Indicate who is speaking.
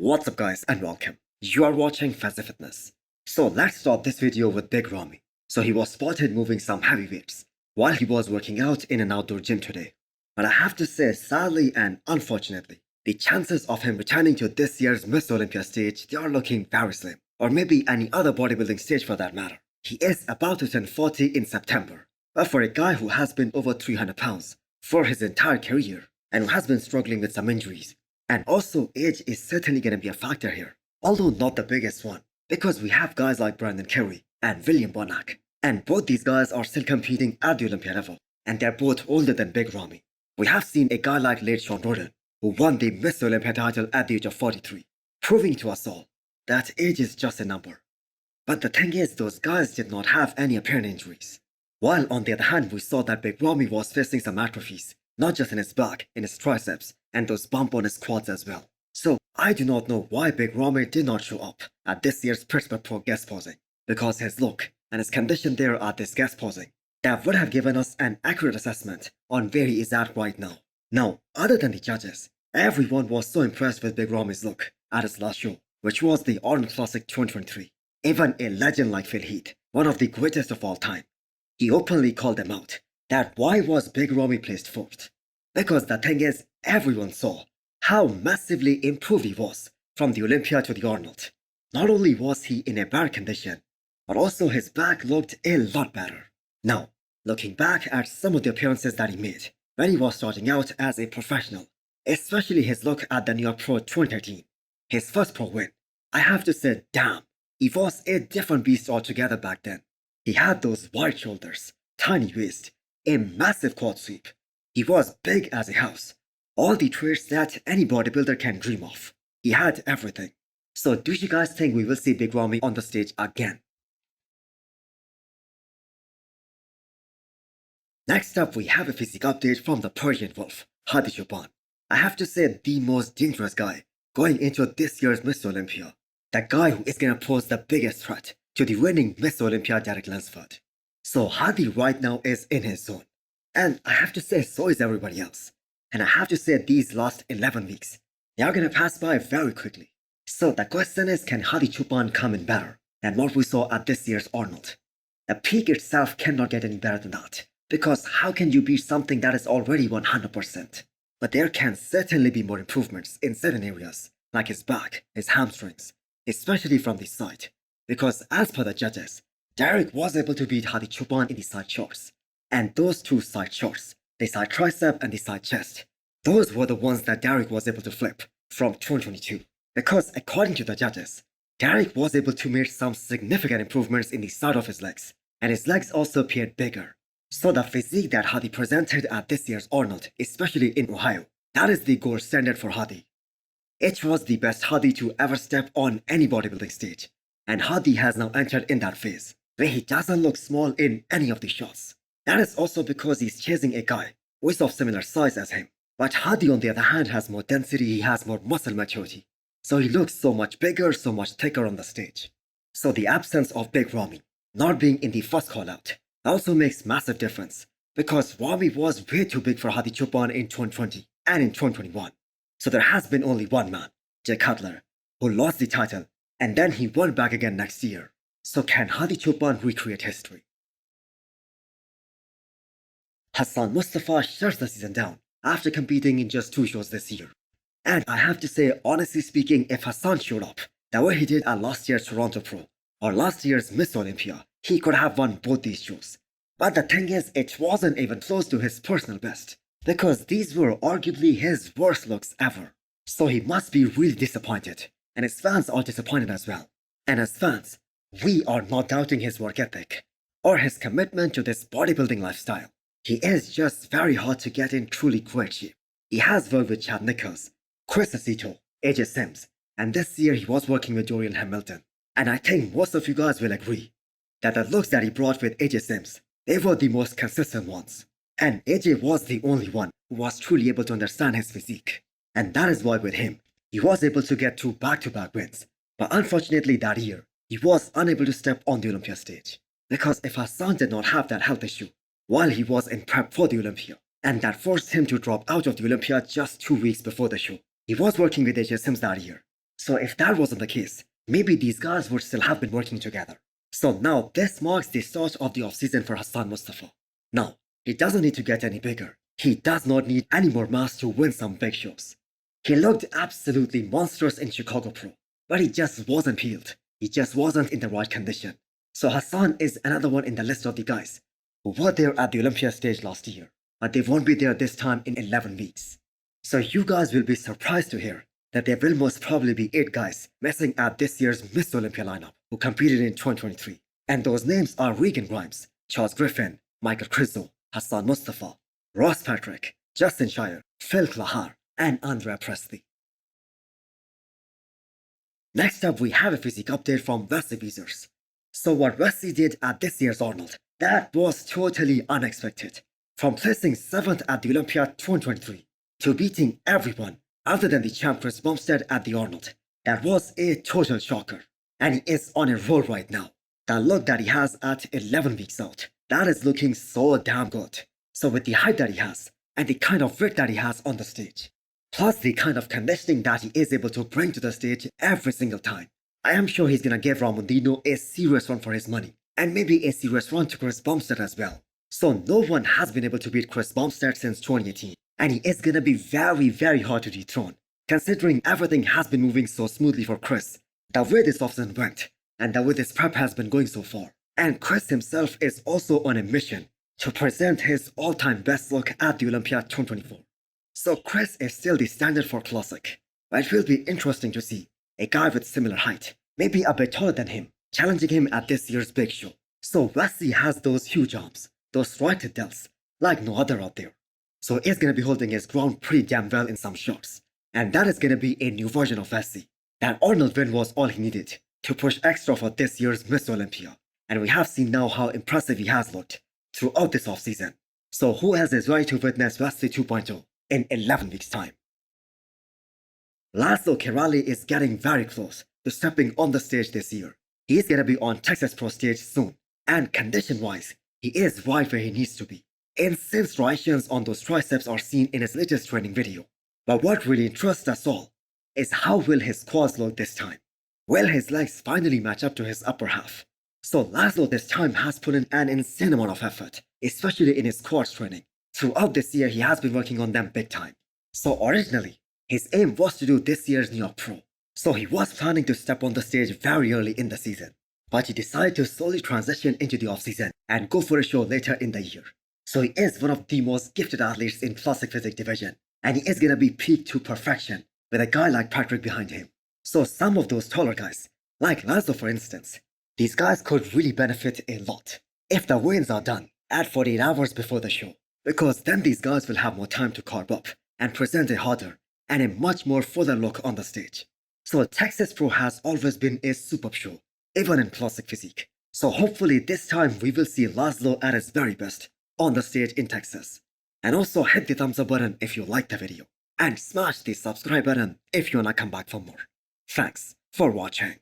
Speaker 1: What's up guys and welcome. You are watching Fazi Fitness. So let's start this video with Big Ramy. So he was spotted moving some heavy weights while he was working out in an outdoor gym today. But I have to say, sadly and unfortunately, the chances of him returning to this year's Miss Olympia stage, they are looking very slim. Or maybe any other bodybuilding stage for that matter. He is about to turn 40 in September. But for a guy who has been over 300 pounds for his entire career and who has been struggling with some injuries, and also age is certainly going to be a factor here, although not the biggest one, because we have guys like Brandon Curry and William Bonac, and both these guys are still competing at the Olympia level, and they're both older than Big Ramy. We have seen a guy like late Sean Roden, who won the Miss Olympia title at the age of 43, proving to us all that age is just a number. But the thing is, those guys did not have any apparent injuries. While on the other hand, we saw that Big Ramy was facing some atrophies, not just in his back, in his triceps, and those bump on his quads as well. So I do not know why Big Ramy did not show up at this year's Pittsburgh Pro guest posing, because his look and his condition there at this guest posing, that would have given us an accurate assessment on where he is at right now. Now, other than the judges, everyone was so impressed with Big Ramy's look at his last show, which was the Arnold Classic 2023. Even a legend like Phil Heath, one of the greatest of all time, he openly called them out that why was Big Ramy placed fourth? Because the thing is, everyone saw how massively improved he was from the Olympia to the Arnold. Not only was he in a bad condition, but also his back looked a lot better. Now, looking back at some of the appearances that he made when he was starting out as a professional, especially his look at the New York Pro 2013, his first pro win, I have to say, damn, he was a different beast altogether back then. He had those wide shoulders, tiny waist, a massive quad sweep. He was big as a house. All the traits that any bodybuilder can dream of. He had everything. So do you guys think we will see Big Ramy on the stage again? Next up, we have a physique update from the Persian Wolf, Hadi Choopan. I have to say, the most dangerous guy going into this year's Miss Olympia. The guy who is going to pose the biggest threat to the winning Miss Olympia Derek Lansford. So Hadi right now is in his zone. And I have to say, so is everybody else. And I have to say, these last 11 weeks, they are going to pass by very quickly. So the question is, can Hadi Choopan come in better than what we saw at this year's Arnold? The peak itself cannot get any better than that. Because how can you beat something that is already 100%? But there can certainly be more improvements in certain areas, like his back, his hamstrings, especially from the side. Because as per the judges, Derek was able to beat Hadi Choopan in the side shorts. And those two side shorts, the side tricep and the side chest, those were the ones that Derek was able to flip from 2022. Because according to the judges, Derek was able to make some significant improvements in the side of his legs, and his legs also appeared bigger. So the physique that Hadi presented at this year's Arnold, especially in Ohio, that is the gold standard for Hadi. It was the best Hadi to ever step on any bodybuilding stage, and Hadi has now entered in that phase, where he doesn't look small in any of the shots. That is also because he's chasing a guy who is of similar size as him. But Hadi on the other hand has more density, he has more muscle maturity. So he looks so much bigger, so much thicker on the stage. So the absence of Big Ramy not being in the first call out also makes massive difference. Because Ramy was way too big for Hadi Choopan in 2020 and in 2021. So there has been only one man, Jay Cutler, who lost the title and then he won back again next year. So can Hadi Choopan recreate history? Hassan Mostafa shuts the season down after competing in just 2 shows this year. And I have to say, honestly speaking, if Hassan showed up the way he did at last year's Toronto Pro or last year's Miss Olympia, he could have won both these shows. But the thing is, it wasn't even close to his personal best, because these were arguably his worst looks ever. So he must be really disappointed, and his fans are disappointed as well. And as fans, we are not doubting his work ethic or his commitment to this bodybuilding lifestyle. He is just very hard to get in truly great shape. He has worked with Chad Nichols, Chris Aceto, AJ Sims, and this year he was working with Dorian Hamilton. And I think most of you guys will agree that the looks that he brought with AJ Sims, they were the most consistent ones. And AJ was the only one who was truly able to understand his physique. And that is why with him, he was able to get 2 back-to-back wins. But unfortunately that year, he was unable to step on the Olympia stage. Because if Hassan did not have that health issue while he was in prep for the Olympia, and that forced him to drop out of the Olympia just 2 weeks before the show, he was working with AJ Sims that year. So if that wasn't the case, maybe these guys would still have been working together. So now this marks the start of the offseason for Hassan Mostafa. Now, he doesn't need to get any bigger. He does not need any more mass to win some big shows. He looked absolutely monstrous in Chicago Pro, but he just wasn't peeled. He just wasn't in the right condition. So Hassan is another one in the list of the guys who were there at the Olympia stage last year, but they won't be there this time in 11 weeks. So you guys will be surprised to hear that there will most probably be 8 guys missing at this year's Miss Olympia lineup who competed in 2023. And those names are Regan Grimes, Charles Griffin, Michael Krizo, Hassan Mostafa, Ross Patrick, Justin Shire, Phil Klahar, and Andrea Presley. Next up, we have a physique update from Wesley Beezers. So what Wesley did at this year's Arnold, that was totally unexpected. From placing 7th at the Olympia 2023 to beating everyone other than the champ Chris Bumstead at the Arnold, that was a total shocker. And he is on a roll right now. The look that he has at 11 weeks out, that is looking so damn good. So with the height that he has, and the kind of width that he has on the stage, plus the kind of conditioning that he is able to bring to the stage every single time, I am sure he's gonna give Ramondino a serious run for his money, and maybe a serious run to Chris Bumstead as well. So no one has been able to beat Chris Bumstead since 2018, and he is gonna be very hard to dethrone, considering everything has been moving so smoothly for Chris, the way this offseason went, and the way this prep has been going so far. And Chris himself is also on a mission to present his all-time best look at the Olympia 2024. So Chris is still the standard for classic, but it will be interesting to see a guy with similar height, maybe a bit taller than him, challenging him at this year's big show. So Wesley has those huge arms, those roided delts, like no other out there. So he's gonna be holding his ground pretty damn well in some shots. And that is gonna be a new version of Wesley. That Arnold win was all he needed to push extra for this year's Miss Olympia. And we have seen now how impressive he has looked throughout this offseason. So who else is ready to witness Wesley 2.0 in 11 weeks' time? Laszlo Kiraly is getting very close to stepping on the stage this year. He's gonna be on Texas Pro stage soon, and condition-wise, he is right where he needs to be. Insane striations on those triceps are seen in his latest training video. But what really interests us all is how will his quads look this time? Will his legs finally match up to his upper half? So Laszlo this time has put in an insane amount of effort, especially in his quads training. Throughout this year, he has been working on them big time. So originally, his aim was to do this year's New York Pro. So he was planning to step on the stage very early in the season. But he decided to slowly transition into the offseason and go for a show later in the year. So he is one of the most gifted athletes in classic physique division. And he is gonna be peaked to perfection with a guy like Patrick behind him. So some of those taller guys, like Laszlo for instance, these guys could really benefit a lot if the weigh-ins are done at 48 hours before the show. Because then these guys will have more time to carb up and present a harder and a much more fuller look on the stage. So Texas Pro has always been a superb show, even in classic physique. So hopefully this time we will see Laszlo at his very best on the stage in Texas. And also hit the thumbs up button if you liked the video. And smash the subscribe button if you wanna come back for more. Thanks for watching.